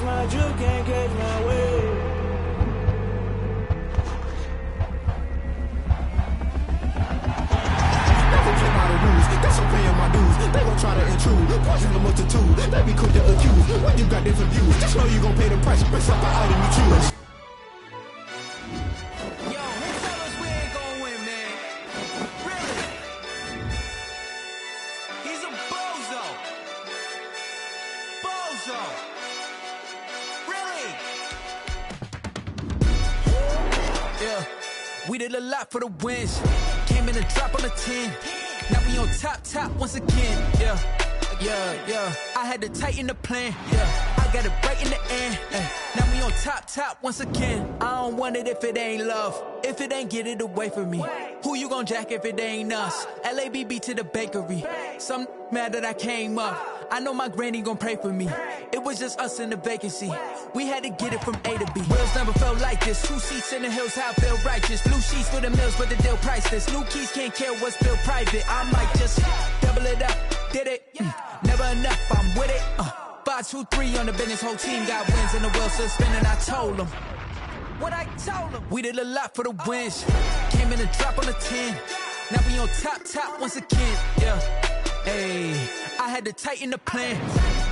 my drift, can't catch my wave. Guess I'm paying my dues. They gon' try to intrude. Poison the multitude. They be quick to accuse. When you got different views, just know you gon' pay the price based off the item you choose. Yo, who tell us we ain't gon' win, man? Really? He's a bozo. Bozo. Really? Yeah, we did a lot for the wins. Came in and drop on the 10. Now we on top once again, yeah. I had to tighten the plan, yeah. I got it right in the end, now we on top once again. I don't want it if it ain't love, if it ain't get it away from me. Who you gon' jack if it ain't us? LABB to the bakery. Some mad that I came up. I know my granny gon' pray for me. It was just us in the vacancy. We had to get it from A to B. Wheels never felt like this. 2 seats in the hills, how I feel righteous. Blue sheets for the mills, but the deal priceless. New keys can't care what's built private. I might just double it up. Did it? Never enough, I'm with it. 5, 2, 3 on the business. Whole team got wins and the wheels still spinning. I told them what I told them. We did a lot for the wins. Came in and drop on the 10. Now we on top once again. Yeah. Hey, I had to tighten the plan.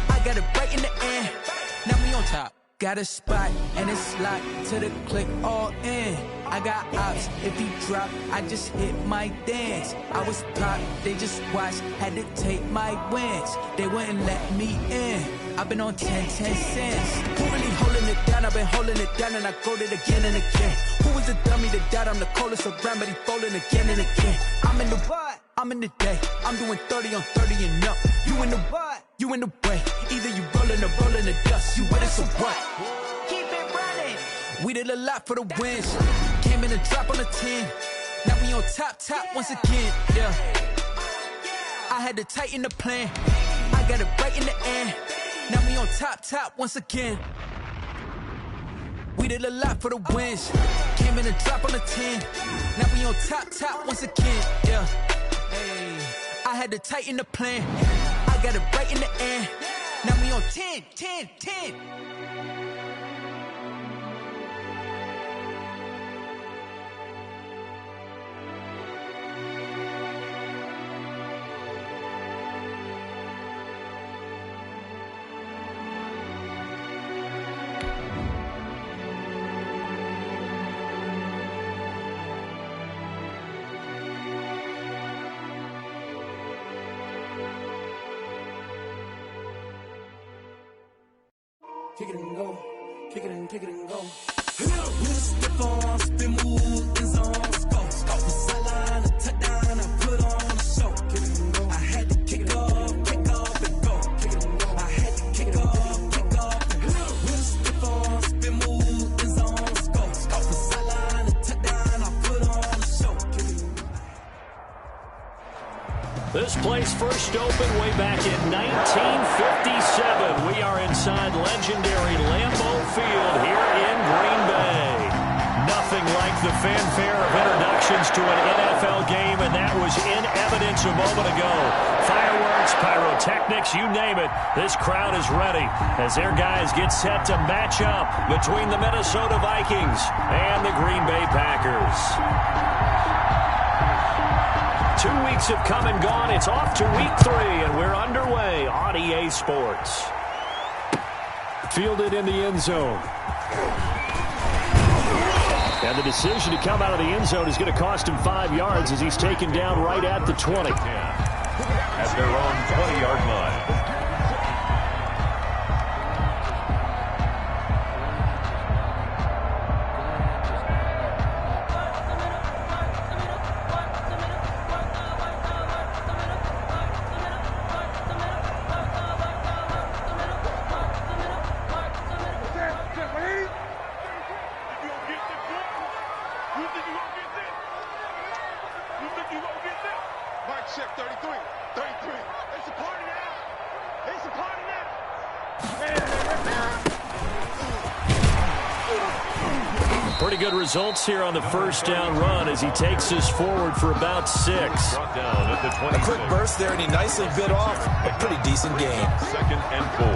I got it right in the end. Now we on top. Got a spot and it's locked to the click all in. I got ops, if he drop, I just hit my dance. I was pop, they just watched, had to take my wins. They wouldn't let me in. I've been on 10 cents. Who really holding it down? I've been holding it down and I go it again and again. Who was the dummy that died? I'm the coldest around, but he folding again and again. I'm in the what? I'm in the day. I'm doing 30 on 30 and up. You in the what? You in the way. Either you rolling or rolling the dust. You with us or what? Keep it running. We did a lot for the wins. Came in and drop on the 10. Now we on top once again. Yeah. I had to tighten the plan. I got it right in the end. Now we on top once again. We did a lot for the wins. Came in and drop on the 10. Now we on top once again. Yeah. Hey, I had to tighten the plan. I got it right in the end. Now we on 10. Kick it and go, kick it and go. With a stiff arm, spin move, in zone, go. Stop the sideline, a touchdown, I put on a show. Kick it and go. I had to kick off and go. Kick it and go. I had to kick off and go. With a stiff arm, spin move, in zone, go. Stop the sideline, a touchdown, I put on a show. Kick it and go. This place first opened way back in 1957. We are inside legendary Lambeau Field here in Green Bay. Nothing like the fanfare of introductions to an NFL game, and that was in evidence a moment ago. Fireworks, pyrotechnics, you name it. This crowd is ready as their guys get set to match up between the Minnesota Vikings and the Green Bay Packers. 2 weeks have come and gone. It's off to week 3, and we're underway on EA Sports. Fielded in the end zone. And the decision to come out of the end zone is going to cost him 5 yards as he's taken down right at the 20. At their own 20-yard line. Pretty good results here on the first down run as he takes us forward for about 6. A quick burst there, and he nicely bit off a pretty decent game. 2nd and 4.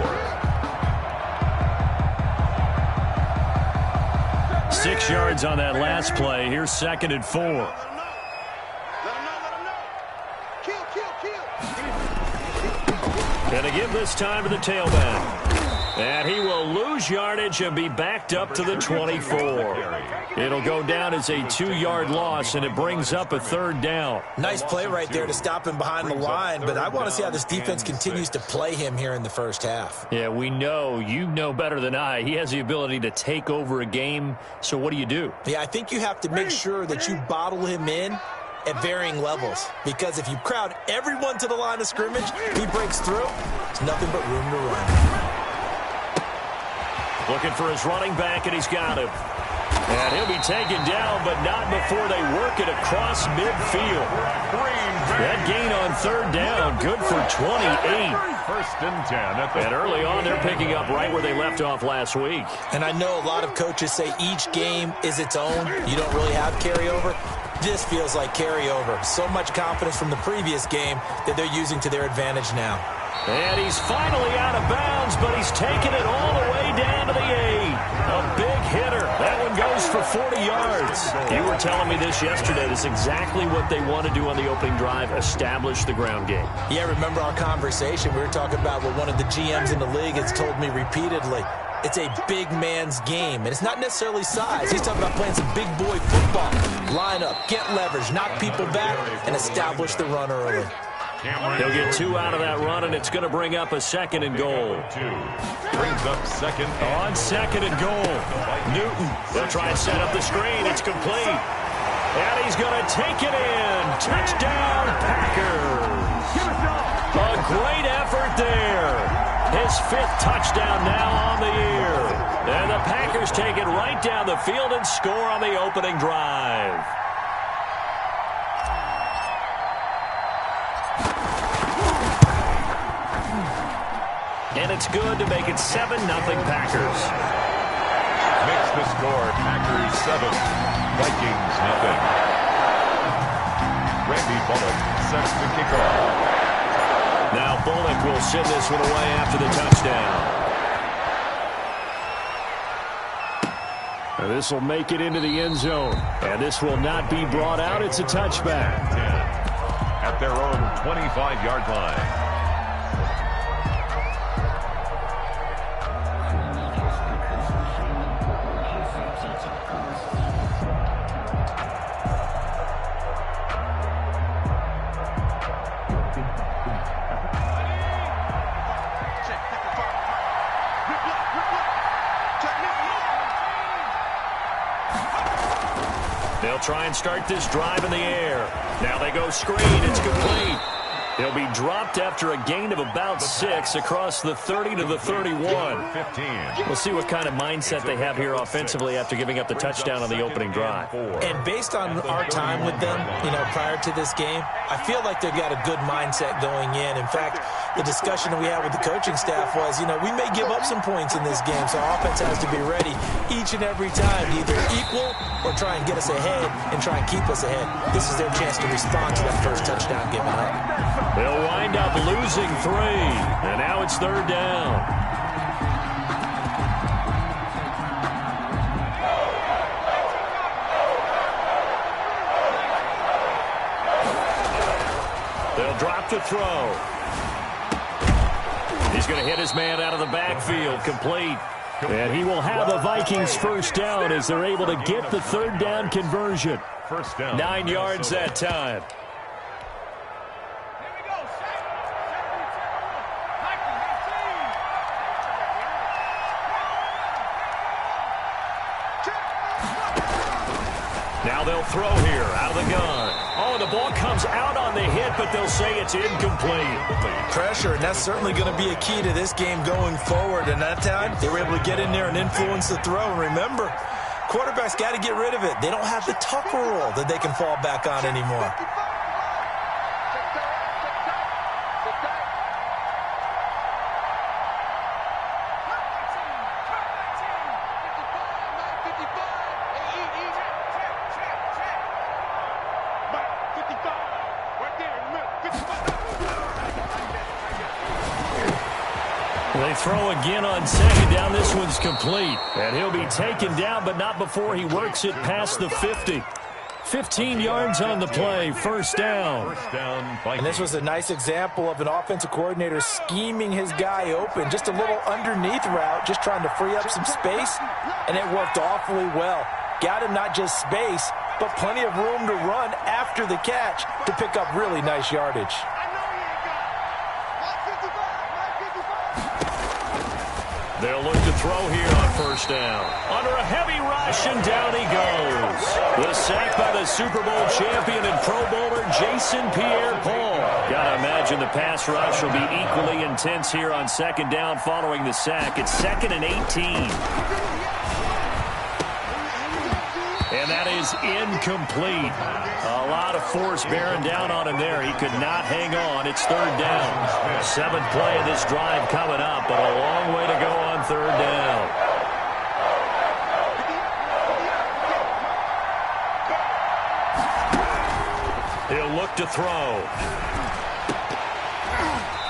6 yards on that last play. Here's 2nd and 4. Let him know. Kill. Going to give this time to the tailback. And he will lose yardage and be backed up to the 24. It'll go down as a 2-yard loss, and it brings up a 3rd down. Nice play right there to stop him behind the line, but I want to see how this defense continues to play him here in the first half. Yeah, we know. You know better than I. He has the ability to take over a game, so what do you do? Yeah, I think you have to make sure that you bottle him in at varying levels, because if you crowd everyone to the line of scrimmage, he breaks through, it's nothing but room to run. Looking for his running back, and he's got him. And he'll be taken down, but not before they work it across midfield. That gain on 3rd down, good for 28. 1st and 10. And early on, they're picking up right where they left off last week. And I know a lot of coaches say each game is its own. You don't really have carryover. This feels like carryover. So much confidence from the previous game that they're using to their advantage now. And he's finally out of bounds, but he's taken it all the way down to the 8. A big hitter. That one goes for 40 yards. You were telling me this yesterday. This is exactly what they want to do on the opening drive, establish the ground game. Yeah, remember our conversation? We were talking about what one of the GMs in the league has told me repeatedly. It's a big man's game, and it's not necessarily size. He's talking about playing some big boy football. Line up, get leverage, knock people back, and establish the run early. He'll get 2 out of that run, and it's going to bring up a 2nd and goal. Brings up 2nd. On 2nd and goal. Newton will try and set up the screen. It's complete. And he's going to take it in. Touchdown, Packers. A great effort there. His 5th touchdown now on the year. And the Packers take it right down the field and score on the opening drive. And it's good to make it 7-0 Packers. Makes the score Packers 7, Vikings 0. Randy Bullock sets the kickoff. Now Bullock will send this one away after the touchdown. This will make it into the end zone. And this will not be brought out. It's a touchback. 10 at their own 25-yard line. They'll try and start this drive in the air. Now they go screen. It's complete. They'll be dropped after a gain of about 6 across the 30 to the 31. We'll see what kind of mindset they have here offensively after giving up the touchdown on the opening drive. And based on our time with them, prior to this game, I feel like they've got a good mindset going in. In fact, the discussion that we had with the coaching staff was, we may give up some points in this game, so our offense has to be ready each and every time to either equal or try and get us ahead and try and keep us ahead. This is their chance to respond to that first touchdown given up. They'll wind up losing 3, and now it's 3rd down. They'll drop to throw. He's going to hit his man out of the backfield, complete. And he will have the Vikings first down as they're able to get the 3rd down conversion. First down. 9 yards that time. Now they'll throw here out of the gun. Oh, the ball comes out on the hit, but they'll say it's incomplete. Pressure, and that's certainly going to be a key to this game going forward. And that time, they were able to get in there and influence the throw. And remember, quarterbacks got to get rid of it. They don't have the tuck rule that they can fall back on anymore. They throw again on second down. This one's complete. And he'll be taken down, but not before he works it past the 50. 15 yards on the play, first down. And this was a nice example of an offensive coordinator scheming his guy open. Just a little underneath route, just trying to free up some space, and it worked awfully well. Got him not just space, but plenty of room to run after the catch to pick up really nice yardage. They'll look to throw here on first down. Under a heavy rush, and down he goes. The sack by the Super Bowl champion and Pro Bowler Jason Pierre-Paul. Gotta imagine the pass rush will be equally intense here on second down following the sack. It's 2nd and 18. And that is incomplete. A lot of force bearing down on him there. He could not hang on. It's third down. 7th play of this drive coming up, but a long way to go on third down. He'll look to throw.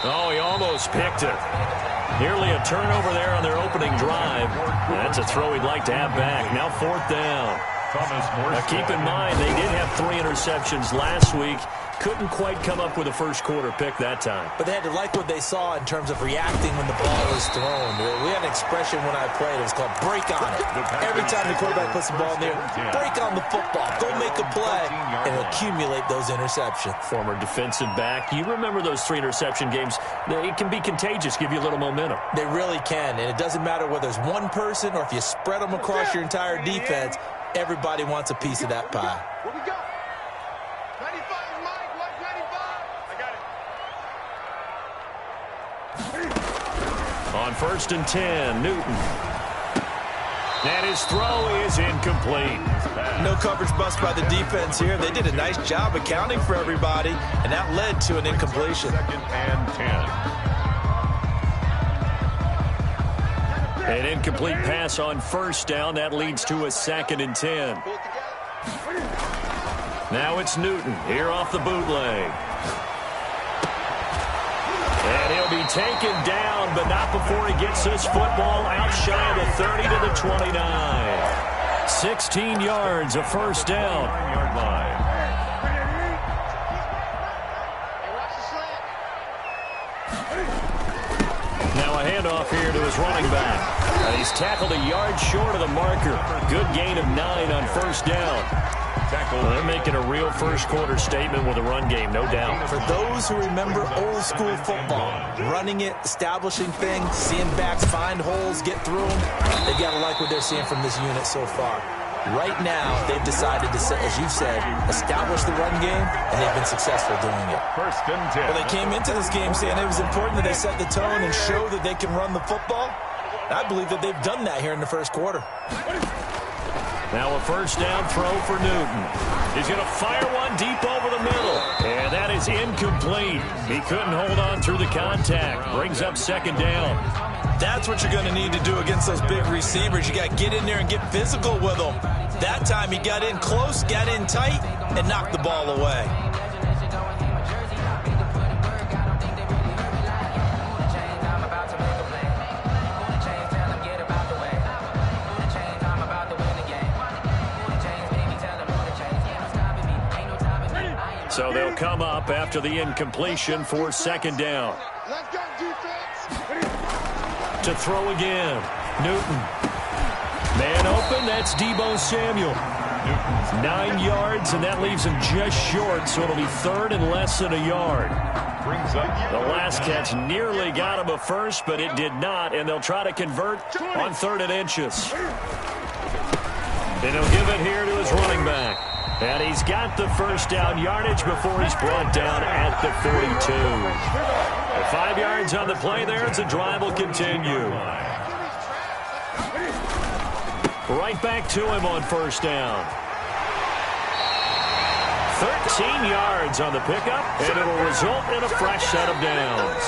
Oh, he almost picked it. Nearly a turnover there on their opening drive. That's a throw he'd like to have back. Now 4th down. Now keep in mind, they did have 3 interceptions last week. Couldn't quite come up with a first quarter pick that time. But they had to like what they saw in terms of reacting when the ball was thrown. We had an expression when I played. It was called break on it. Every time the quarterback puts the ball in there, break on the football. Go make a play and accumulate those interceptions. Former defensive back. You remember those 3 interception games. It can be contagious, give you a little momentum. They really can, and it doesn't matter whether it's one person or if you spread them across your entire defense. Everybody wants a piece of that pie. Where we go? 95, Mike. Watch 95. I got it. On 1st and 10, Newton. And his throw is incomplete. No coverage bust by the defense here. They did a nice job accounting for everybody, and that led to an incompletion. 2nd and 10. An incomplete pass on first down. That leads to a 2nd and 10. Now it's Newton here off the bootleg. And he'll be taken down, but not before he gets this football out shy of the 30 to the 29. 16 yards, a first down. 9-yard line. Now a handoff here to his running back. He's tackled a yard short of the marker. Good gain of 9 on first down. Well, they're making a real first quarter statement with a run game, no doubt. For those who remember old school football, running it, establishing things, seeing backs find holes, get through them, they got to like what they're seeing from this unit so far. Right now, they've decided to, as you said, establish the run game, and they've been successful doing it. 1st and 10. Well, they came into this game saying it was important that they set the tone and show that they can run the football. I believe that they've done that here in the first quarter. Now a first down throw for Newton. He's going to fire one deep over the middle. And that is incomplete. He couldn't hold on through the contact. Brings up 2nd down. That's what you're going to need to do against those big receivers. You got to get in there and get physical with them. That time he got in close, got in tight, and knocked the ball away. So they'll come up after the incompletion for 2nd down. Let's go, defense. To throw again. Newton. Man open, that's Deebo Samuel. 9 yards, and that leaves him just short, so it'll be 3rd and less than a yard. The last catch nearly got him a first, but it did not, and they'll try to convert on 3rd and inches. And he'll give it here to his running back. And he's got the first down yardage before he's brought down at the 42. 5 yards on the play there as the drive will continue. Right back to him on first down. 13 yards on the pickup, and it'll result in a fresh set of downs.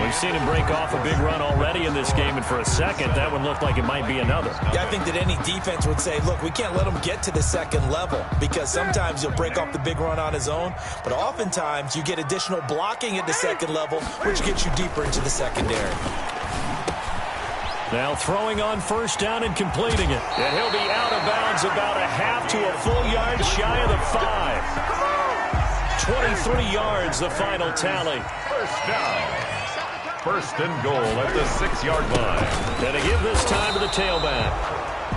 We've seen him break off a big run already in this game, and for a second, that one looked like it might be another. Yeah, I think that any defense would say, look, we can't let him get to the 2nd level, because sometimes he'll break off the big run on his own, but oftentimes you get additional blocking at the 2nd level, which gets you deeper into the secondary. Now throwing on first down and completing it. And he'll be out of bounds about a half to a full yard shy of the 5. 23 yards, the final tally. First down. First and goal at the 6-yard line. And to give this time to the tailback.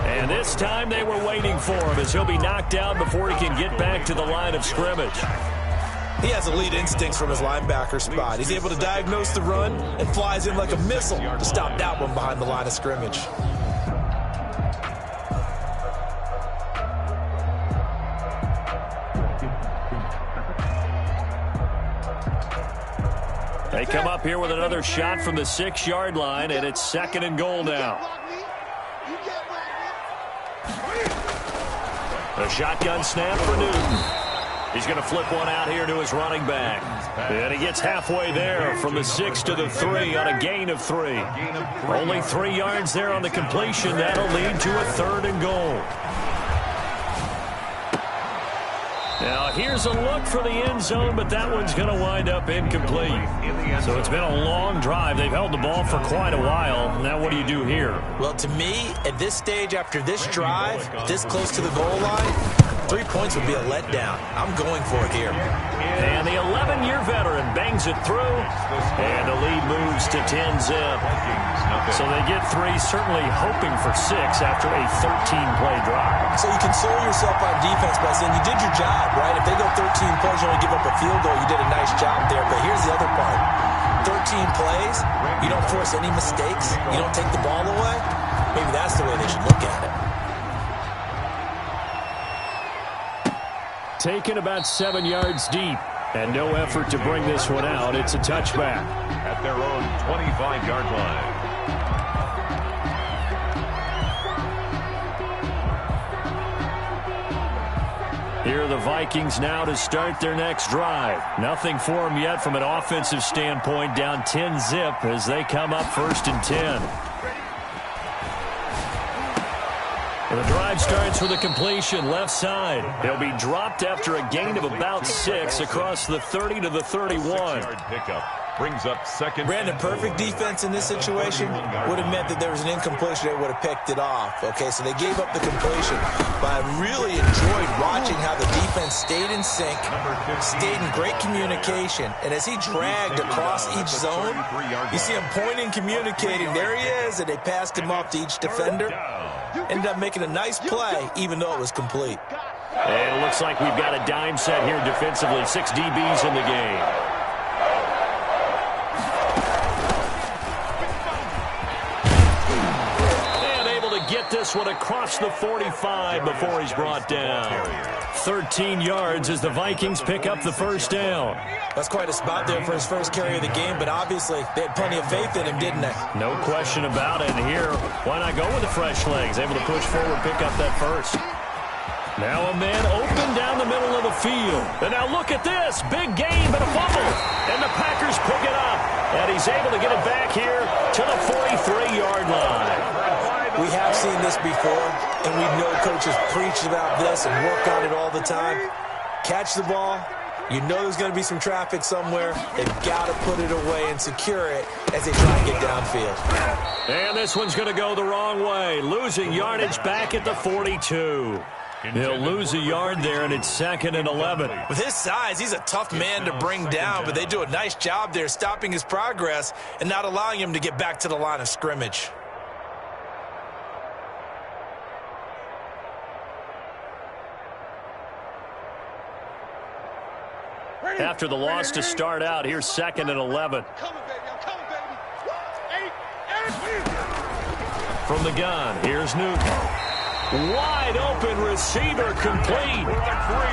And this time they were waiting for him as he'll be knocked down before he can get back to the line of scrimmage. He has elite instincts from his linebacker spot. He's able to diagnose the run and flies in like a missile to stop that one behind the line of scrimmage. They come up here with another shot from the 6-yard line, and it's 2nd and goal now. The shotgun snap for Newton. He's going to flip one out here to his running back. And he gets halfway there from the 6 to the 3 on a gain of 3. Only 3 yards there on the completion. That'll lead to a 3rd and goal. Now, here's a look for the end zone, but that one's going to wind up incomplete. So it's been a long drive. They've held the ball for quite a while. Now, what do you do here? Well, to me, at this stage, after this drive, this close to the goal line, 3 points would be a letdown. I'm going for it here. And the 11-year veteran bangs it through, and the lead moves to 10-zip. So they get 3, certainly hoping for 6 after a 13-play drive. So you console yourself on defense by saying you did your job, right? If they go 13 plays, you only give up a field goal, you did a nice job there. But here's the other part. 13 plays, you don't force any mistakes, you don't take the ball away. Maybe that's the way they should look at it. Taken about 7 yards deep, and no effort to bring this one out. It's a touchback. At their own 25-yard line. Here are the Vikings now to start their next drive. Nothing for them yet from an offensive standpoint, down 10-zip as they come up 1st and 10. The drive starts with a completion left side. He'll be dropped after a gain of about 6 across the 30 to the 31. Pickup brings up 2nd. Brandon, perfect defense in this situation would have meant that there was an incompletion. They would have picked it off. Okay, so they gave up the completion. But I really enjoyed watching how the defense stayed in sync, stayed in great communication. And as he dragged across each zone, you see him pointing, communicating. There he is, and they passed him off to each defender. Ended up making a nice play, even though it was complete. And it looks like we've got a dime set here defensively. 6 DBs in the game. And able to get this one across the 45 before he's brought down. 13 yards as the Vikings pick up the first down. That's quite a spot there for his first carry of the game, but obviously they had plenty of faith in him, didn't they? No question about it. And here, why not go with the fresh legs? Able to push forward, pick up that first. Now a man open down the middle of the field. And now look at this. Big gain, but a fumble. And the Packers pick it up. And he's able to get it back here to the 43-yard line. We have seen this before, and we know coaches preach about this and work on it all the time. Catch the ball. You know there's going to be some traffic somewhere. They've got to put it away and secure it as they try and get downfield. And this one's going to go the wrong way. Losing yardage back at the 42. He'll lose a yard there, and it's 2nd and 11. With his size, he's a tough man to bring down, but they do a nice job there stopping his progress and not allowing him to get back to the line of scrimmage. After the loss to start out, here's 2nd and 11. From the gun, here's Newton. Wide open receiver complete.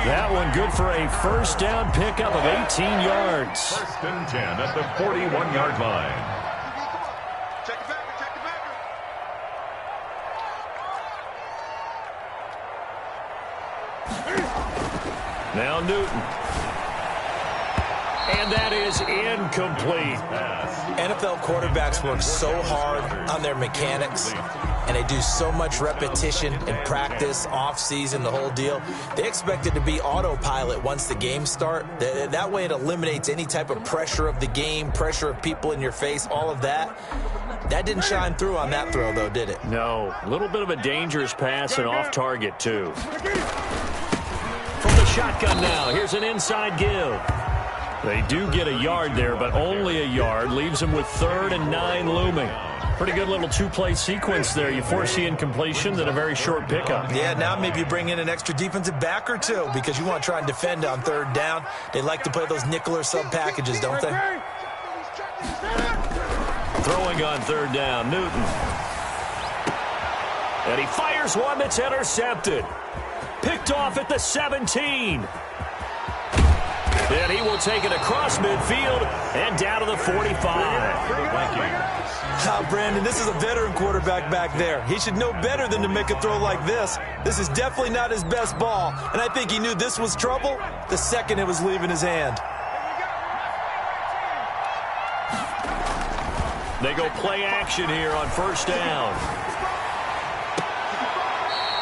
That one good for a first down pickup of 18 yards. 1st and 10 at the 41-yard line. Check it back. Now Newton. And that is incomplete. NFL quarterbacks work so hard on their mechanics, and they do so much repetition in practice, off-season, the whole deal. They expect it to be autopilot once the games start. That way it eliminates any type of pressure of the game, pressure of people in your face, all of that. That didn't shine through on that throw, though, did it? No. A little bit of a dangerous pass and off target, too. From the shotgun now, here's an inside give. They do get a yard there, but only a yard. Leaves them with 3rd and 9 looming. Pretty good little two-play sequence there. You foresee incompletion, then a very short pickup. Yeah, now maybe you bring in an extra defensive back or two because you want to try and defend on 3rd down. They like to play those nickel or sub packages, don't they? Throwing on 3rd down, Newton. And he fires one that's intercepted. Picked off at the 17. And he will take it across midfield and down to the 45. Brandon, this is a veteran quarterback back there. He should know better than to make a throw like this. This is definitely not his best ball, and I think he knew this was trouble the second it was leaving his hand. They go play action here on 1st down.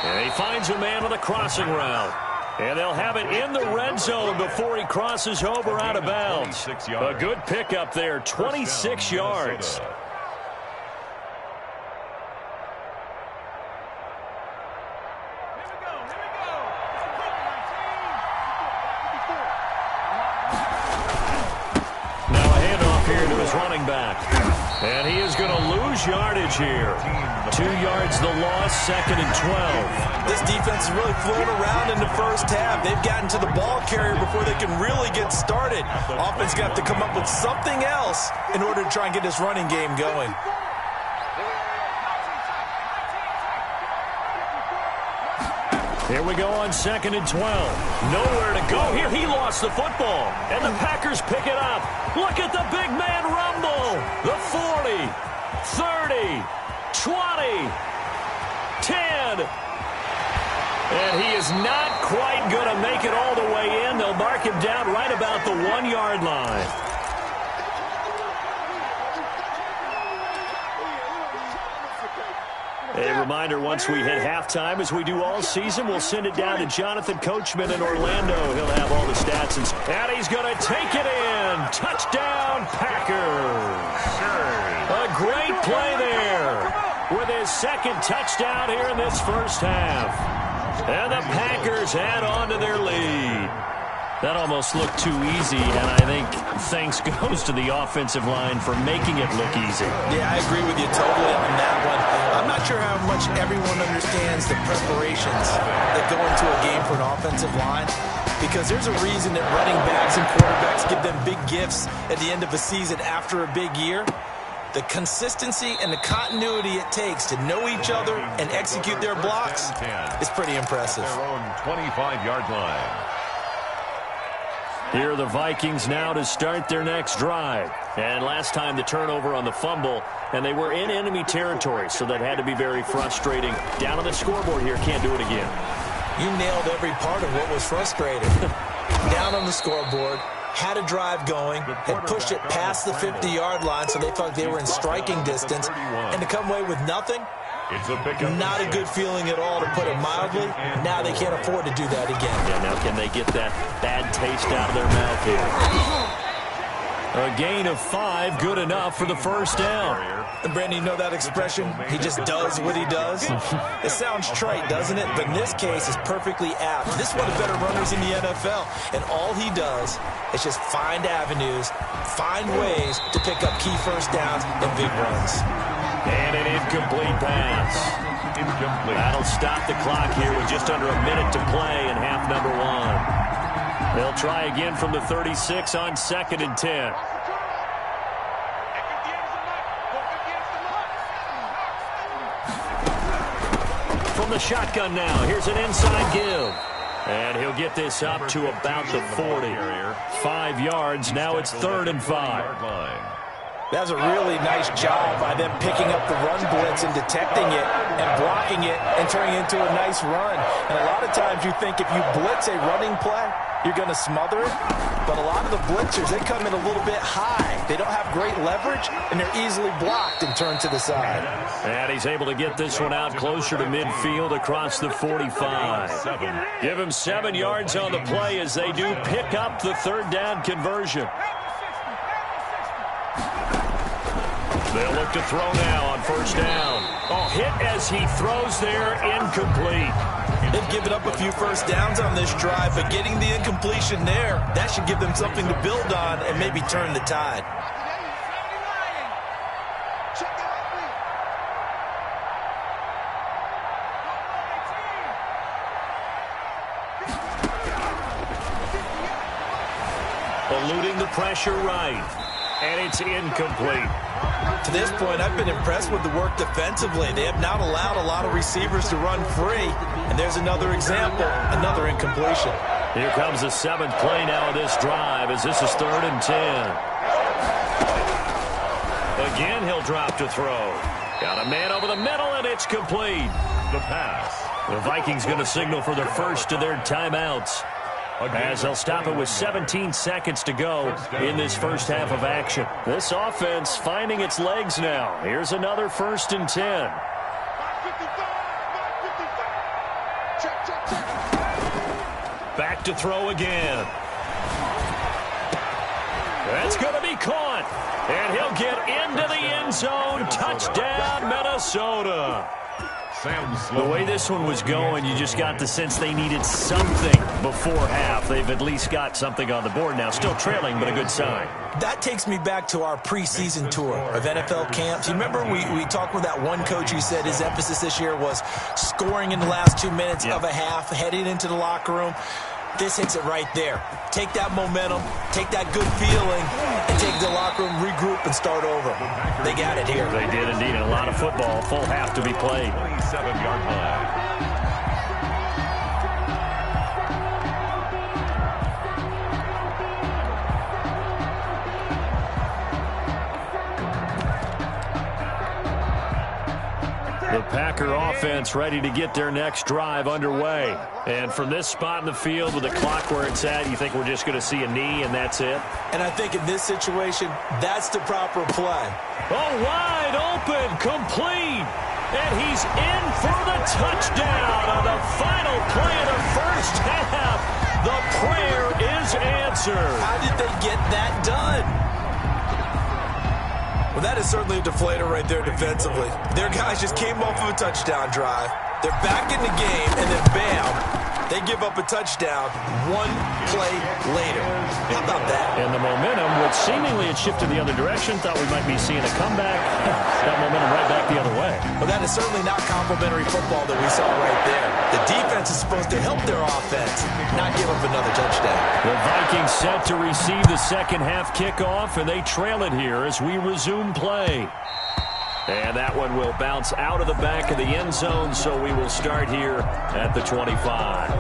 And he finds a man on the crossing route. And they'll have it in the red zone before he crosses over out of bounds. A good pickup there, 26 yards. Now a handoff here to his running back. And he is going to lose yardage here. 2 yards the loss, 2nd and 12. This defense is really flown around in the first half. They've gotten to the ball carrier before they can really get started. Offense got to come up with something else in order to try and get this running game going. Here we go on 2nd and 12. Nowhere to go here. He lost the football. And the Packers pick it up. Look at the big man rumble. The 40, 30, 20, 10. And he is not quite going to make it all the way in. They'll mark him down right about the 1-yard line. A reminder, once we hit halftime, as we do all season, we'll send it down to Jonathan Coachman in Orlando. He'll have all the stats. And he's going to take it in. Touchdown, Packers. A great play there with his 2nd touchdown here in this first half. And the Packers add on to their lead. That almost looked too easy, and I think thanks goes to the offensive line for making it look easy. Yeah, I agree with you totally on that one. I'm not sure how much everyone understands the preparations that go into a game for an offensive line, because there's a reason that running backs and quarterbacks give them big gifts at the end of a season after a big year. The consistency and the continuity it takes to know each other and execute their blocks is pretty impressive. Their own 25-yard line. Here are the Vikings now to start their next drive. And last time the turnover on the fumble, and they were in enemy territory, so that had to be very frustrating. Down on the scoreboard here, can't do it again. You nailed every part of what was frustrating. Down on the scoreboard, had a drive going, had pushed it past the 50-yard line so they felt they were in striking distance, and to come away with nothing, not a good feeling at all, to put it mildly. Now they can't afford to do that again. Yeah, now can they get that bad taste out of their mouth here? A gain of 5, good enough for the first down. And Brandon, you know that expression? He just does what he does? It sounds trite, doesn't it? But in this case, it's perfectly apt. This is one of the better runners in the NFL. And all he does is just find avenues, find ways to pick up key first downs and big runs. And an incomplete pass. Incomplete. That'll stop the clock here with just under a minute to play in half number 1. They'll try again from the 36 on 2nd and 10. From the shotgun now, here's an inside give. And he'll get this up to about the 40. 5 yards, now it's 3rd and 5. That was a really nice job by them picking up the run blitz and detecting it and blocking it and turning it into a nice run. And a lot of times you think if you blitz a running play, you're going to smother it. But a lot of the blitzers, they come in a little bit high. They don't have great leverage, and they're easily blocked and turned to the side. And he's able to get this one out closer to midfield across the 45. Give him 7 yards on the play as they do pick up the 3rd down conversion. They'll look to throw now on first down. Oh, hit as he throws there, incomplete. They've given up a few first downs on this drive, but getting the incompletion there, that should give them something to build on and maybe turn the tide. Eluding the pressure right, and it's incomplete. To this point, I've been impressed with the work defensively. They have not allowed a lot of receivers to run free, and there's another example, another incompletion. Here comes the 7th play now of this drive as this is 3rd and 10. Again, he'll drop to throw. Got a man over the middle, and it's complete. The pass. The Vikings going to signal for the first of their timeouts, as they'll stop it with 17 seconds to go in this first half of action. This offense finding its legs now. Here's another 1st and 10. Back to throw again. That's going to be caught. And he'll get into the end zone. Touchdown, Minnesota. The way this one was going, you just got the sense they needed something before half. They've at least got something on the board now. Still trailing, but a good sign. That takes me back to our preseason tour of NFL camps. You remember we talked with that one coach who said his emphasis this year was scoring in the last 2 minutes of a half, heading into the locker room. This hits it right there. Take that momentum, take that good feeling, and take the locker room, regroup, and start over. They got it here. They did indeed. A lot of football, full half to be played. 27-yard line. The Packer offense ready to get their next drive underway. And from this spot in the field with the clock where it's at, you think we're just going to see a knee and that's it? And I think in this situation, that's the proper play. Oh, wide open, complete. And he's in for the touchdown on the final play of the first half. The prayer is answered. How did they get that done? Well, that is certainly a deflator right there defensively. Their guys just came off of a touchdown drive. They're back in the game, and then bam, they give up a touchdown 1 play later. How about that? And the momentum, which seemingly had shifted the other direction, thought we might be seeing a comeback. That momentum right back the other way. Well, that is certainly not complimentary football that we saw right there. The defense is supposed to help their offense, not give up another touchdown. The Vikings set to receive the second half kickoff, and they trail it here as we resume play. And that one will bounce out of the back of the end zone, so we will start here at the 25.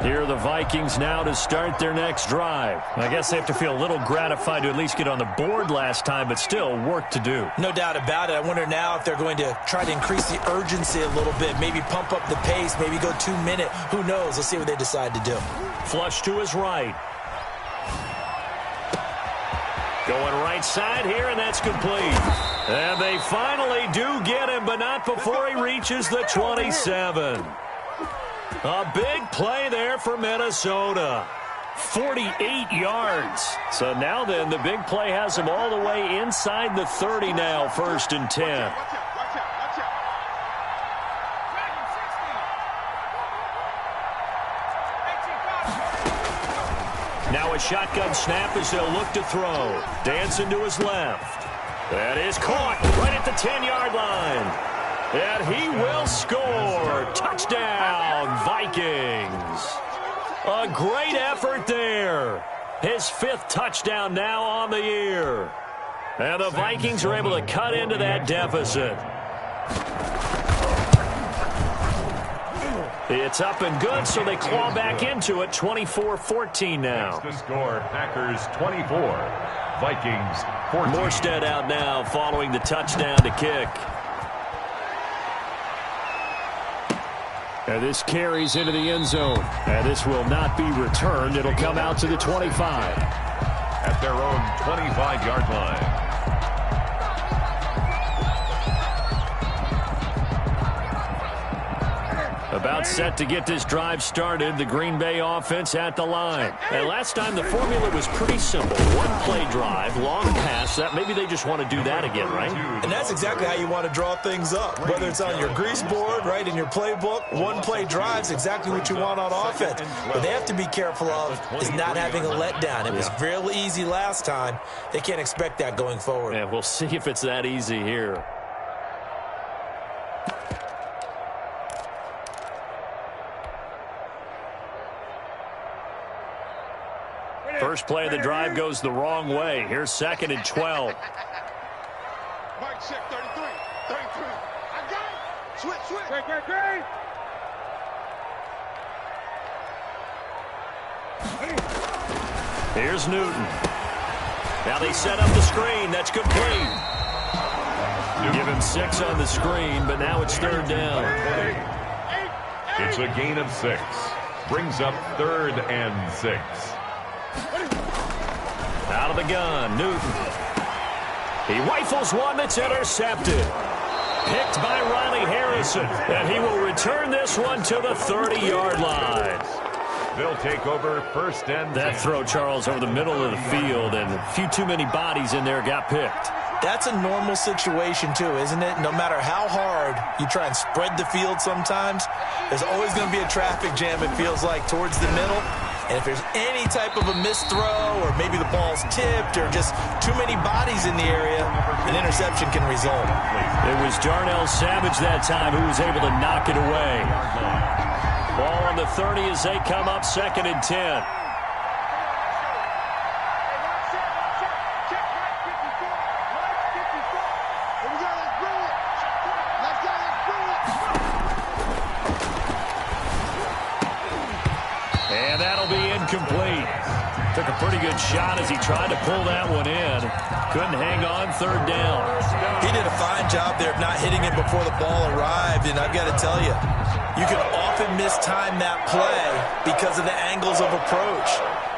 Here are the Vikings now to start their next drive. I guess they have to feel a little gratified to at least get on the board last time, but still work to do. No doubt about it. I wonder now if they're going to try to increase the urgency a little bit, maybe pump up the pace, maybe go 2 minute. Who knows? Let's see what they decide to do. Flush to his right. Going right side here, and that's complete. And they finally do get him, but not before he reaches the 27. A big play there for Minnesota. 48 yards. So now then, the big play has him all the way inside the 30 now, 1st and 10. Now a shotgun snap as they'll look to throw. Dancing to his left. That is caught right at the 10-yard line. And he will score. Touchdown, Vikings. A great effort there. His 5th touchdown now on the year. And the Vikings are able to cut into that deficit. It's up and good, so they claw back into it, 24-14 now. The score, Packers 24, Vikings 14. Morstead out now following the touchdown to kick. And this carries into the end zone. And this will not be returned. It'll come out to the 25. At their own 25-yard line. About set to get this drive started. The Green Bay offense at the line. And last time the formula was pretty simple. One play drive, long pass. That maybe they just want to do that again, right? And that's exactly how you want to draw things up. Whether it's on your grease board, right, in your playbook, one play drive's exactly what you want on offense. What they have to be careful of is not having a letdown. It was real easy last time. They can't expect that going forward. Yeah, we'll see if it's that easy here. First play of the drive goes the wrong way. Here's 2nd and 12. Mike check 33. 33. I got it. Switch. Great. Here's Newton. Now they set up the screen. That's complete. Give him 6 on the screen, but now it's 3rd down. It's a gain of 6. Brings up 3rd and 6. Out of the gun, Newton. He rifles one that's intercepted. Picked by Riley Harrison. And he will return this one to the 30-yard line. They'll take over 1st and 10. That throw, Charles, over the middle of the field, and a few too many bodies in there got picked. That's a normal situation, too, isn't it? No matter how hard you try and spread the field sometimes, there's always going to be a traffic jam, it feels like, towards the middle. And if there's any type of a missed throw or maybe the ball's tipped or just too many bodies in the area, an interception can result. It was Darnell Savage that time who was able to knock it away. Ball on the 30 as they come up 2nd and 10. And that'll be incomplete. Took a pretty good shot as he tried to pull that one in. Couldn't hang on, 3rd down. He did a fine job there of not hitting it before the ball arrived, and I've got to tell you, you can often mistime that play because of the angles of approach.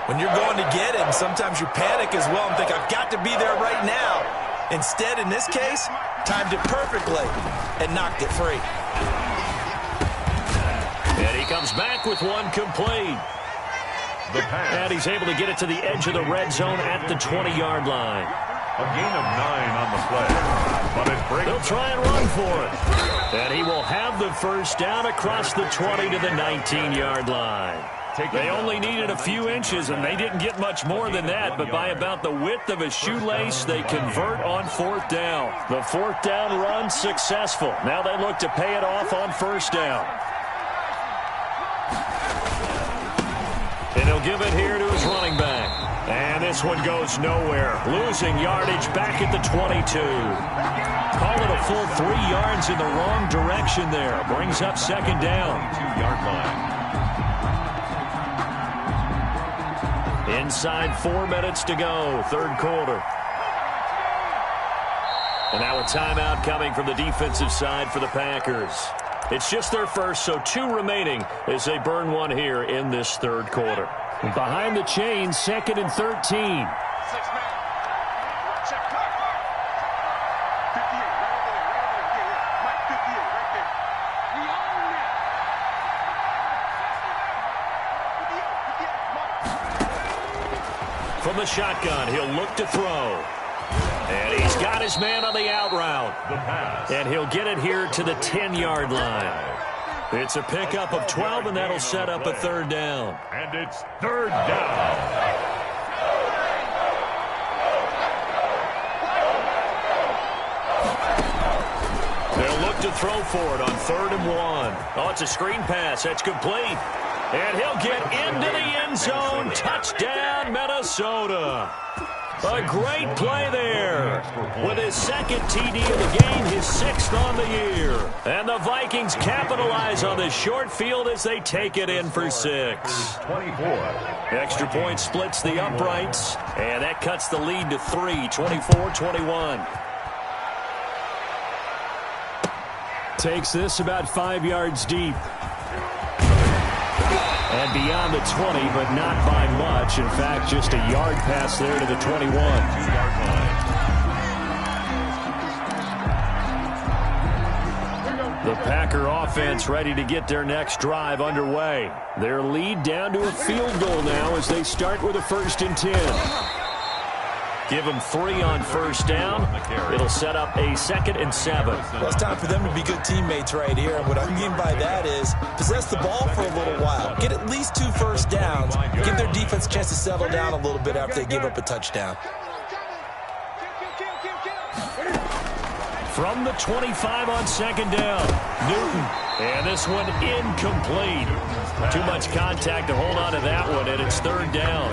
When you're going to get him, sometimes you panic as well and think, I've got to be there right now. Instead, in this case, timed it perfectly and knocked it free. And he comes back with one complete. And he's able to get it to the edge of the red zone at the 20-yard line. A gain of 9 on the play. But it breaks. They'll try and run for it. And he will have the 1st down across the 20 to the 19-yard line. They only needed a few inches, and they didn't get much more than that. But by about the width of a shoelace, they convert on 4th down. The 4th down run successful. Now they look to pay it off on 1st down. And he'll give it here to his running back. And this one goes nowhere. Losing yardage back at the 22. Call it a full 3 yards in the wrong direction there. Brings up 2nd down. 2-yard line. Inside 4 minutes to go. 3rd quarter. And now a timeout coming from the defensive side for the Packers. It's just their first, so 2 remaining as they burn one here in this 3rd quarter. Behind the chains, 2nd and 13. 6 man. Check. 58, right over there. Yeah. Mike 58, right there. We own it. 58, Mike. From the shotgun, he'll look to throw. And he's got his man on the out route. And he'll get it here to the 10-yard line. It's a pickup of 12, and that'll set up a 3rd down. And it's 3rd down. They'll look to throw for it on 3rd and 1. Oh, it's a screen pass. That's complete. And he'll get into the end zone. Touchdown, Minnesota. A great play there. With his 2nd TD of the game, his 6th on the year. And the Vikings capitalize on this short field as they take it in for 6. 24. Extra point splits the uprights, and that cuts the lead to 3, 24-21. Takes this about 5 yards deep. And beyond the 20, but not by much. In fact, just a yard pass there to the 21. 2-yard line. The Packer offense ready to get their next drive underway. Their lead down to a field goal now as they start with a 1st and 10. Give them 3 on 1st down. It'll set up a 2nd and 7. Well, it's time for them to be good teammates right here. And what I mean by that is possess the ball for a little while. Get at least 2 first downs. Give their defense a chance to settle down a little bit after they give up a touchdown. From the 25 on 2nd down, Newton. And this one incomplete. Too much contact to hold on to that one, and it's 3rd down.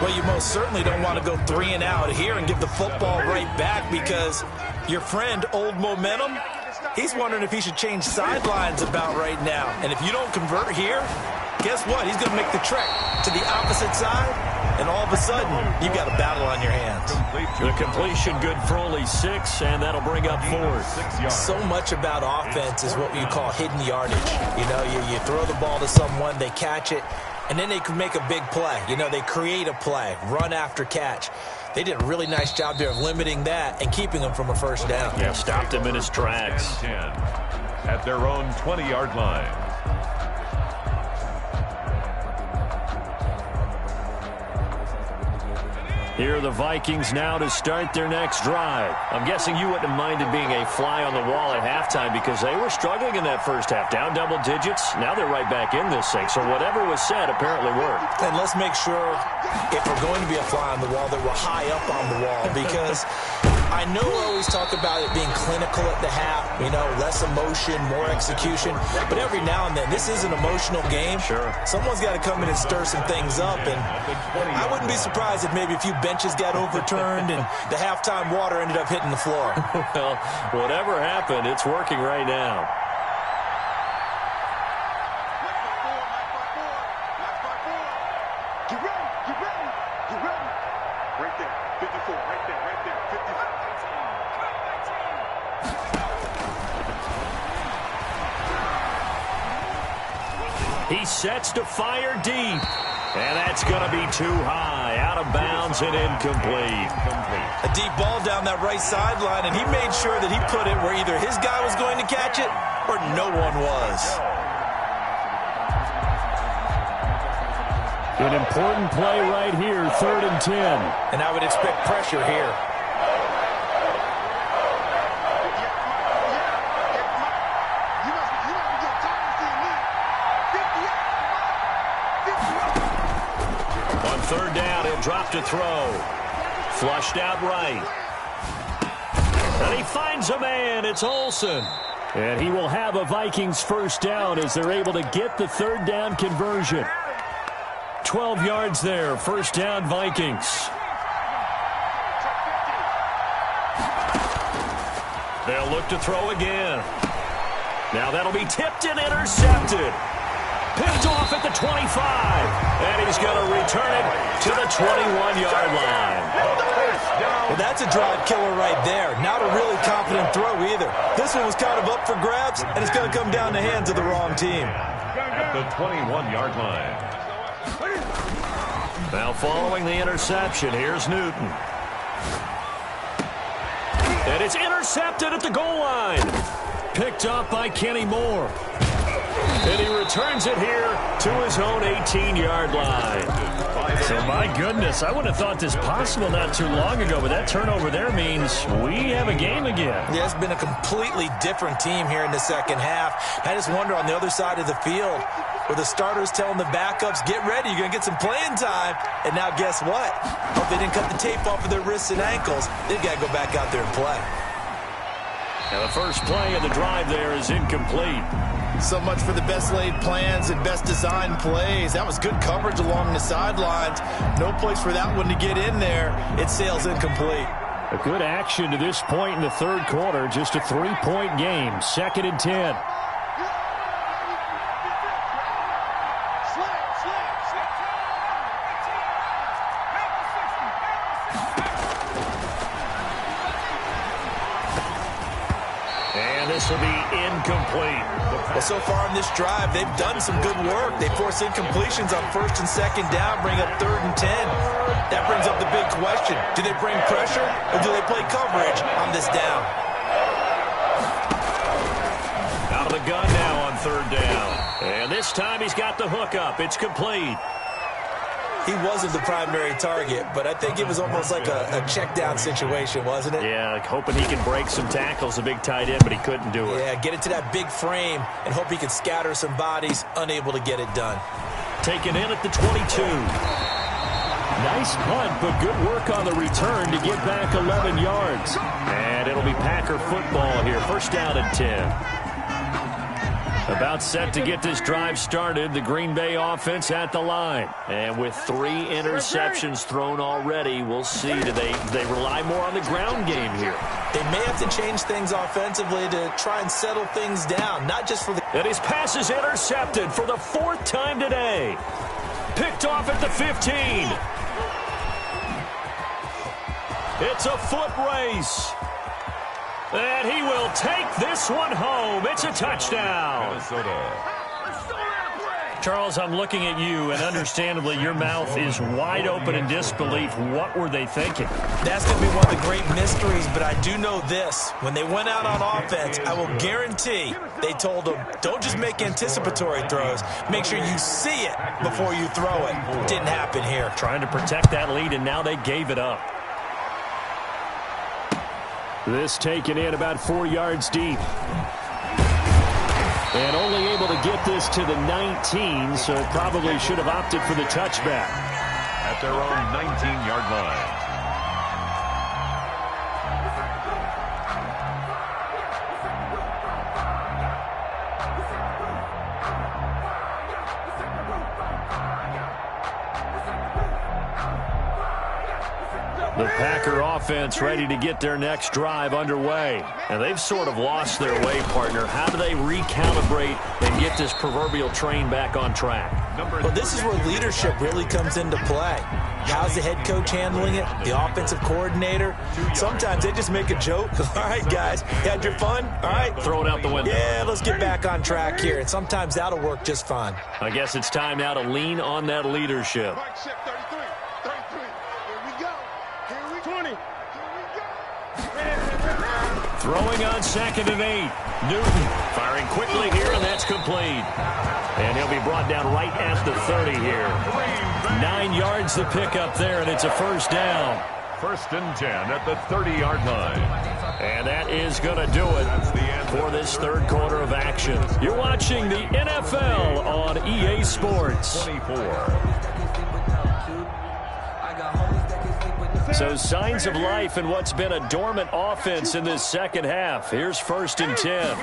Well, you most certainly don't want to go 3 and out here and give the football right back because your friend, Old Momentum, he's wondering if he should change sidelines about right now. And if you don't convert here, guess what? He's going to make the trek to the opposite side, and all of a sudden, you've got a battle on your hands. The completion good for only 6, and that'll bring up 4th. So much about offense is what you call hidden yardage. You know, you throw the ball to someone, they catch it, and then they can make a big play. You know, they create a play, run after catch. They did a really nice job there of limiting that and keeping him from a 1st down. Yeah, stopped him in his tracks. 10 at their own 20-yard line. Here are the Vikings now to start their next drive. I'm guessing you wouldn't have minded being a fly on the wall at halftime because they were struggling in that first half. Down double digits. Now they're right back in this thing. So whatever was said apparently worked. And let's make sure, if we're going to be a fly on the wall, that we're high up on the wall because I know we always talk about it being clinical at the half, you know, less emotion, more execution. But every now and then, this is an emotional game. Sure. Someone's got to come in and stir some things up. And I wouldn't be surprised if maybe a few benches got overturned and the halftime water ended up hitting the floor. Well, whatever happened, it's working right now. Get ready, get ready, get ready. Right there, 54, right there, 54. He sets to fire deep. And that's going to be too high. Out of bounds and incomplete. A deep ball down that right sideline, and he made sure that he put it where either his guy was going to catch it or no one was. An important play right here, 3rd and 10. And I would expect pressure here. On 3rd down, he'll drop to throw. Flushed out right. And he finds a man. It's Olsen. And he will have a Vikings 1st down as they're able to get the 3rd down conversion. 12 yards there, 1st down Vikings. They'll look to throw again. Now that'll be tipped and intercepted. Picked off at the 25. And he's going to return it to the 21-yard line. Well, that's a drive killer right there. Not a really confident throw either. This one was kind of up for grabs, and it's going to come down the hands of the wrong team. At the 21-yard line. Now following the interception, here's Newton. And it's intercepted at the goal line. Picked up by Kenny Moore. And he returns it here to his own 18-yard line. So, my goodness, I wouldn't have thought this possible not too long ago, but that turnover there means we have a game again. Yeah, it's been a completely different team here in the second half. I just wonder on the other side of the field, where the starters telling the backups, get ready, you're going to get some playing time. And now guess what? Hope they didn't cut the tape off of their wrists and ankles. They've got to go back out there and play. Now the first play of the drive there is incomplete. So much for the best laid plans and best designed plays. That was good coverage along the sidelines. No place for that one to get in there. It sails incomplete. A good action to this point in the 3rd quarter. Just a 3-point game. 2nd and 10. And this will be incomplete. Well, so far in this drive, they've done some good work. They force incompletions on 1st and 2nd down, bring up 3rd and 10. That brings up the big question. Do they bring pressure or do they play coverage on this down? Out of the gun now on third down. And this time he's got the hook up. It's complete. He wasn't the primary target, but I think it was almost like a check down situation, wasn't it? Yeah, like hoping he can break some tackles, a big tight end, but he couldn't do it. Yeah, get it to that big frame and hope he can scatter some bodies, unable to get it done. Taken in at the 22. Nice punt, but good work on the return to get back 11 yards. And it'll be Packer football here. First down and 10. About set to get this drive started, the Green Bay offense at the line. And with 3 interceptions thrown already, we'll see. Do they rely more on the ground game here? They may have to change things offensively to try and settle things down, not just for the... And his pass is intercepted for the 4th time today. Picked off at the 15. It's a foot race. And he will take this one home. It's a touchdown. Minnesota. Charles, I'm looking at you, and understandably, your mouth is wide open in disbelief. What were they thinking? That's going to be one of the great mysteries, but I do know this. When they went out on offense, I will guarantee they told them, don't just make anticipatory throws. Make sure you see it before you throw it. Didn't happen here. Trying to protect that lead, and now they gave it up. This taken in about 4 yards deep. And only able to get this to the 19, so probably should have opted for the touchback. At their own 19-yard line. The Packer offense ready to get their next drive underway. And they've sort of lost their way, partner. How do they recalibrate and get this proverbial train back on track? Well, this is where leadership really comes into play. How's the head coach handling it? The offensive coordinator? Sometimes they just make a joke. All right, guys, you had your fun? All right. Throw it out the window. Yeah, let's get back on track here. And sometimes that'll work just fine. I guess it's time now to lean on that leadership. Mike check 33. 33. Here we go. Here we 20. Here we go. Throwing on 2nd and 8. Newton firing quickly here, and that's complete. And he'll be brought down right at the 30 here. 9 yards to pick up there, and it's a first down. 1st and 10 at the 30-yard line. And that is going to do it for this third quarter of action. You're watching the NFL on EA Sports. 24. So signs of life in what's been a dormant offense in this second half. Here's 1st and 10.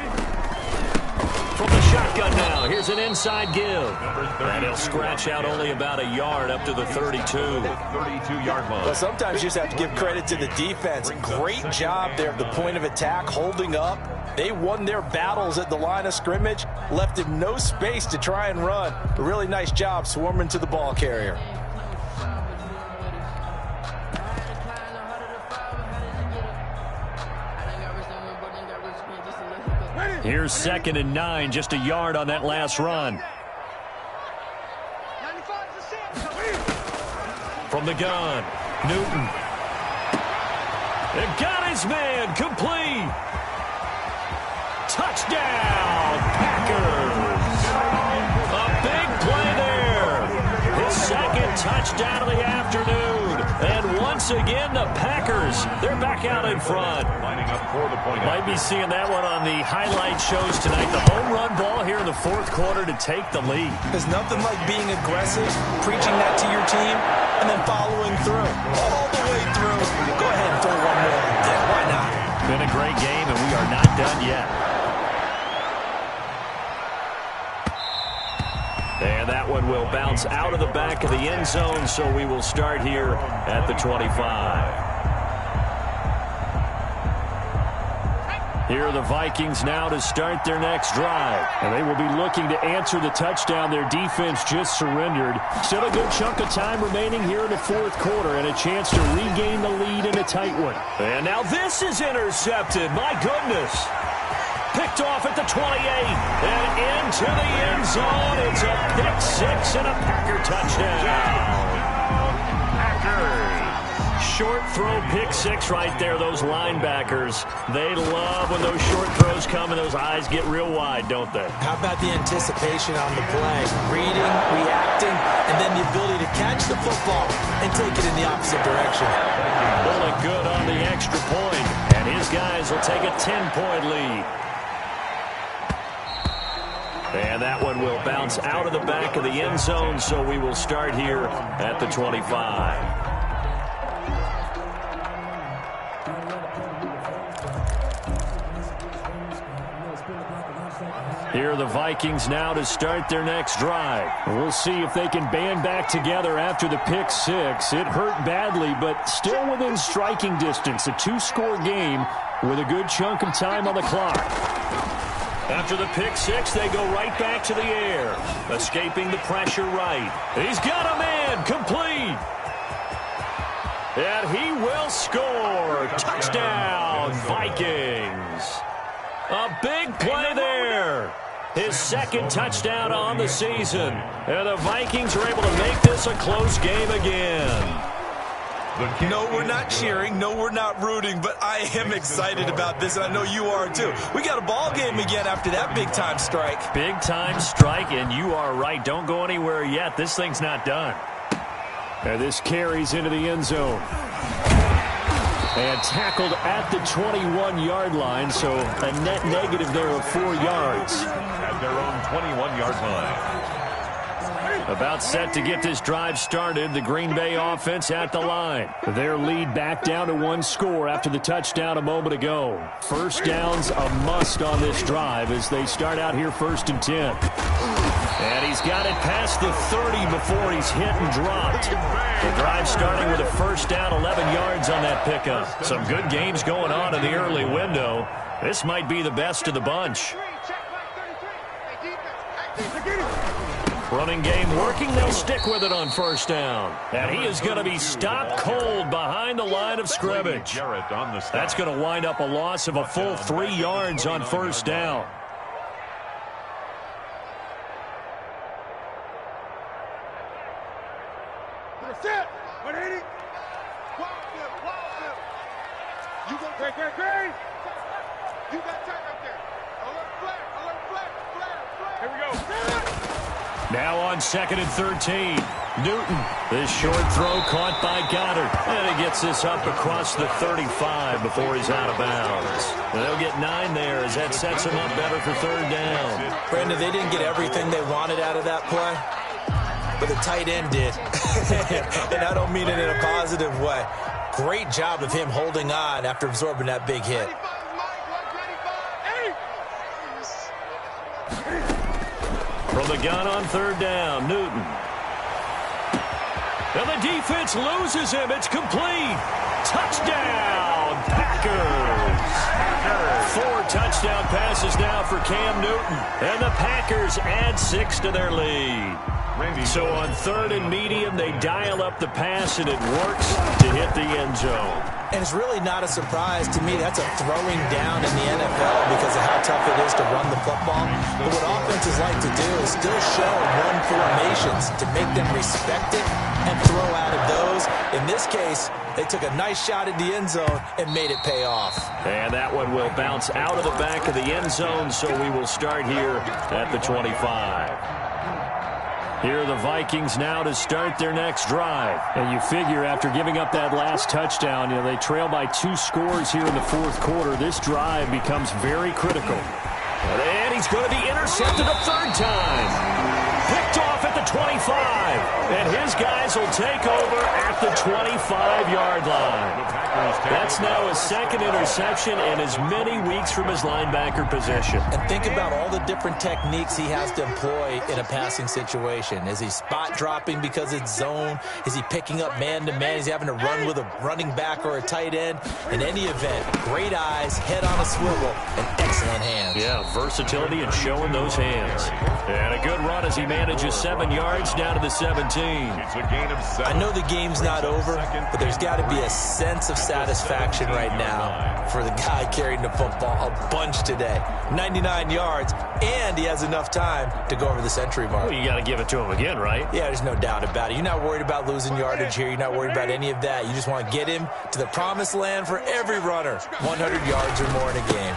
From the shotgun now, here's an inside give. And he'll scratch out only about a yard up to the 32. 32-yard line. Well, sometimes you just have to give credit to the defense. Great job there at the point of attack, holding up. They won their battles at the line of scrimmage, left him no space to try and run. A really nice job swarming to the ball carrier. Here's 2nd and 9, just a yard on that last run. From the gun, Newton. And got his man, complete. Touchdown, Packers. A big play there. His 2nd touchdown of the afternoon. And once again, the Packers, they're back out in front. Lining up for the point. Might be seeing that one on the highlight shows tonight. The home run ball here in the 4th quarter to take the lead. There's nothing like being aggressive, preaching that to your team, and then following through. All the way through. Go ahead and throw one more up there. Why not? Been a great game, and we are not done yet. And that one will bounce out of the back of the end zone, so we will start here at the 25. Here are the Vikings now to start their next drive. And they will be looking to answer the touchdown their defense just surrendered. Still a good chunk of time remaining here in the 4th quarter and a chance to regain the lead in a tight one. And now this is intercepted. My goodness. Picked off at the 28 and into the end zone. It's a pick 6 and a Packer touchdown. Packers. Short throw, pick six right there, those linebackers. They love when those short throws come and those eyes get real wide, don't they? How about the anticipation on the play? Reading, reacting, and then the ability to catch the football and take it in the opposite direction. Pulling good on the extra point, and his guys will take a 10-point lead. And that one will bounce out of the back of the end zone, so we will start here at the 25. Here are the Vikings now to start their next drive. We'll see if they can band back together after the pick six. It hurt badly, but still within striking distance. A two-score game with a good chunk of time on the clock. After the pick six, they go right back to the air. Escaping the pressure right. He's got a man complete. And he will score. Touchdown, Vikings. A big play there. His second touchdown on the season. And the Vikings are able to make this a close game again. No, we're not cheering. No, we're not rooting. But I am excited about this, and I know you are too. We got a ball game again after that big-time strike. Big-time strike, and you are right. Don't go anywhere yet. This thing's not done. And this carries into the end zone. And tackled at the 21-yard line, so a net negative there of 4 yards. At their own 21-yard line. About set to get this drive started. The Green Bay offense at the line. Their lead back down to 1 score after the touchdown a moment ago. First down's a must on this drive as they start out here 1st and 10. And he's got it past the 30 before he's hit and dropped. The drive starting with a first down, 11 yards on that pickup. Some good games going on in the early window. This might be the best of the bunch. Running game working. They'll stick with it on first down. And he is going to be stopped cold behind the line of scrimmage. That's going to wind up a loss of a full 3 yards on first down. You go great. You got time right there. Alert flag. Here we go. Now on 2nd and 13. Newton. This short throw caught by Goddard. And he gets this up across the 35 before he's out of bounds. And they'll get 9 there as that sets him up better for 3rd down. Brandon, they didn't get everything they wanted out of that play, but the tight end did. And I don't mean it in a positive way. Great job of him holding on after absorbing that big hit. From the gun on 3rd down, Newton. And the defense loses him. It's complete. Touchdown, Packers. 4 touchdown passes now for Cam Newton. And the Packers add 6 to their lead. So on 3rd and medium, they dial up the pass, and it works to hit the end zone. And it's really not a surprise to me. That's a throwing down in the NFL because of how tough it is to run the football. But what offenses like to do is still show run formations to make them respect it and throw out of those. In this case, they took a nice shot at the end zone and made it pay off. And that one will bounce out of the back of the end zone, so we will start here at the 25. Here are the Vikings now to start their next drive. And you figure after giving up that last touchdown, they trail by 2 scores here in the 4th quarter. This drive becomes very critical. And he's going to be intercepted a 3rd time. Picked off at the 25. And his guys will take over at the 25-yard line. That's now his 2nd interception in as many weeks from his linebacker position. And think about all the different techniques he has to employ in a passing situation. Is he spot dropping because it's zone? Is he picking up man-to-man? Is he having to run with a running back or a tight end? In any event, great eyes, head on a swivel, and excellent hands. Yeah, versatility and showing those hands. And a good run as he manages 7 yards. yards down to the 17. It's a gain of 7. I know the game's not over, but there's got to be a sense of satisfaction right now for the guy carrying the football a bunch today. 99 yards, and he has enough time to go over the century mark. Well, you got to give it to him again, right? Yeah, there's no doubt about it. You're not worried about losing yardage here. You're not worried about any of that. You just want to get him to the promised land for every runner. 100 yards or more in a game.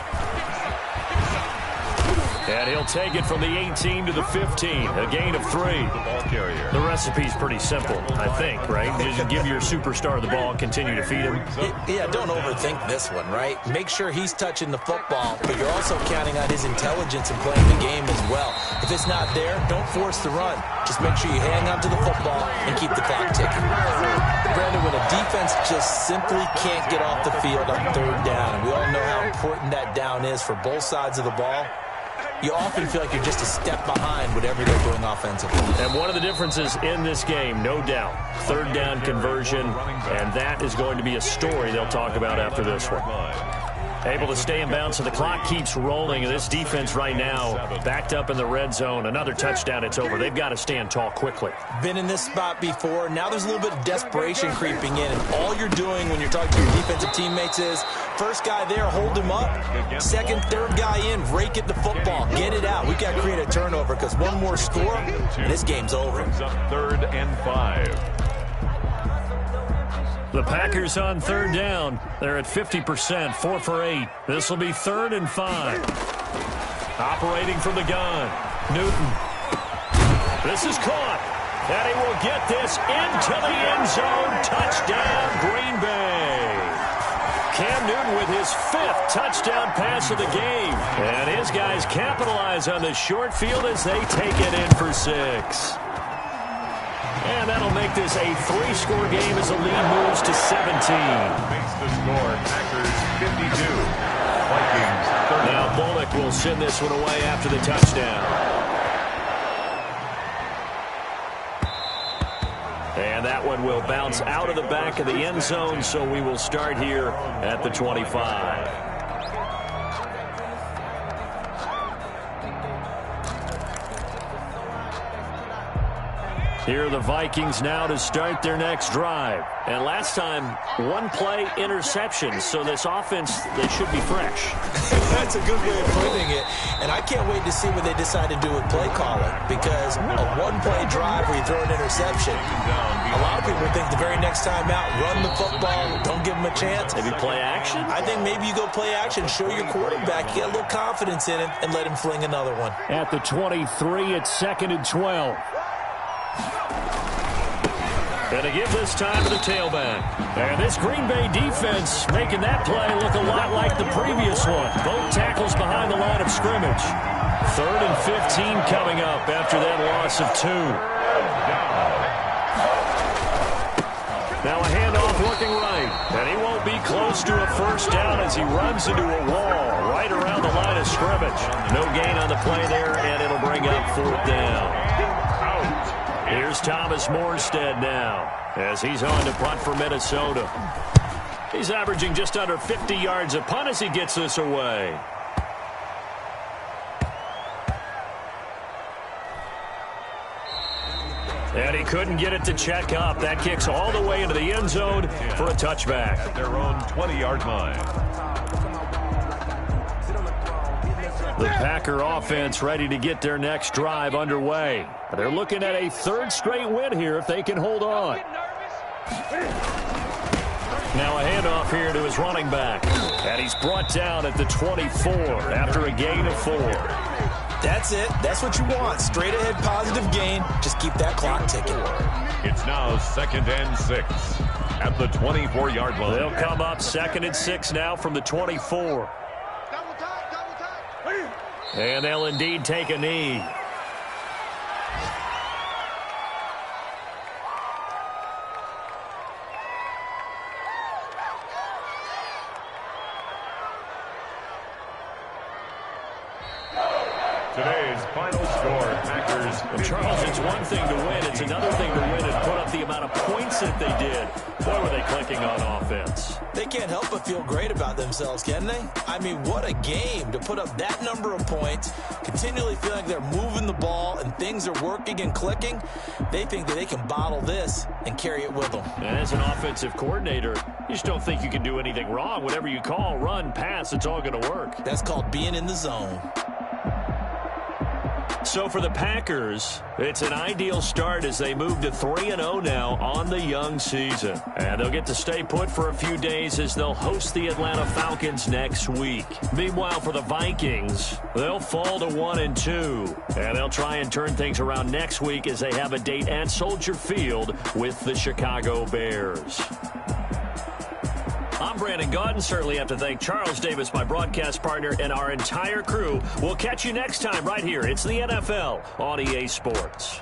And he'll take it from the 18 to the 15, a gain of 3. The ball carrier. The recipe's pretty simple, I think, right? Just give your superstar the ball, continue to feed him. Yeah, don't overthink this one, right? Make sure he's touching the football, but you're also counting on his intelligence in playing the game as well. If it's not there, don't force the run. Just make sure you hang on to the football and keep the clock ticking. Brandon, when a defense just simply can't get off the field on third down, and we all know how important that down is for both sides of the ball, you often feel like you're just a step behind whatever they're doing offensively. And one of the differences in this game, no doubt, third down conversion, and that is going to be a story they'll talk about after this one. Able to stay in bounds, so the clock keeps rolling. This defense right now backed up in the red zone. Another touchdown, it's over. They've got to stand tall quickly. Been in this spot before. Now there's a little bit of desperation creeping in, and all you're doing when you're talking to your defensive teammates is first guy there, hold him up. Second, third guy in, rake at the football. Get it out. We've got to create a turnover because one more score, and this game's over. Brings up 3rd and 5. The Packers on third down. They're at 50%, 4 for 8. This will be 3rd and 5. Operating from the gun, Newton. This is caught, and he will get this into the end zone. Touchdown, Green Bay. Cam Newton with his 5th touchdown pass of the game. And his guys capitalize on the short field as they take it in for 6. And that'll make this a 3-score game as the lead moves to 17. Makes the score. Packers 52. Vikings 30. Now Bullock will send this one away after the touchdown. And that one will bounce out of the back of the end zone, so we will start here at the 25. Here are the Vikings now to start their next drive. And last time, 1-play interception. So this offense, they should be fresh. That's a good way of putting it. And I can't wait to see what they decide to do with play calling. Because a 1-play drive where you throw an interception, a lot of people think the very next time out, run the football, don't give them a chance. Maybe play action? I think maybe you go play action, show your quarterback, get a little confidence in him, and let him fling another one. At the 23, it's 2nd and 12. And to give this time to the tailback. And this Green Bay defense making that play look a lot like the previous one. Both tackles behind the line of scrimmage. 3rd and 15 coming up after that loss of 2. Now a handoff looking right. And he won't be close to a first down as he runs into a wall right around the line of scrimmage. No gain on the play there, and it'll bring up 4th down. Here's Thomas Morstead now as he's on to punt for Minnesota. He's averaging just under 50 yards a punt as he gets this away. And he couldn't get it to check up. That kicks all the way into the end zone for a touchback. At their own 20-yard line. The Packer offense ready to get their next drive underway. They're looking at a 3rd straight win here if they can hold on. Now a handoff here to his running back. And he's brought down at the 24 after a gain of 4. That's it. That's what you want. Straight ahead positive gain. Just keep that clock ticking. It's now 2nd and 6 at the 24-yard line. They'll come up 2nd and 6 now from the 24. And they'll indeed take a knee. Today's final score, Packers. Well, Charles, it's one thing to win. It's another thing to win and put up the amount of points that they did. Boy, were they clicking on offense. They can't help but feel great about themselves, can they? I mean, what a game to put up that number of points, continually feel like they're moving the ball and things are working and clicking. They think that they can bottle this and carry it with them. And as an offensive coordinator, you just don't think you can do anything wrong. Whatever you call, run, pass, it's all going to work. That's called being in the zone. So for the Packers, it's an ideal start as they move to 3-0 now on the young season. And they'll get to stay put for a few days as they'll host the Atlanta Falcons next week. Meanwhile, for the Vikings, they'll fall to 1-2. And they'll try and turn things around next week as they have a date at Soldier Field with the Chicago Bears. I'm Brandon Gaudin. Certainly have to thank Charles Davis, my broadcast partner, and our entire crew. We'll catch you next time right here. It's the NFL on EA Sports.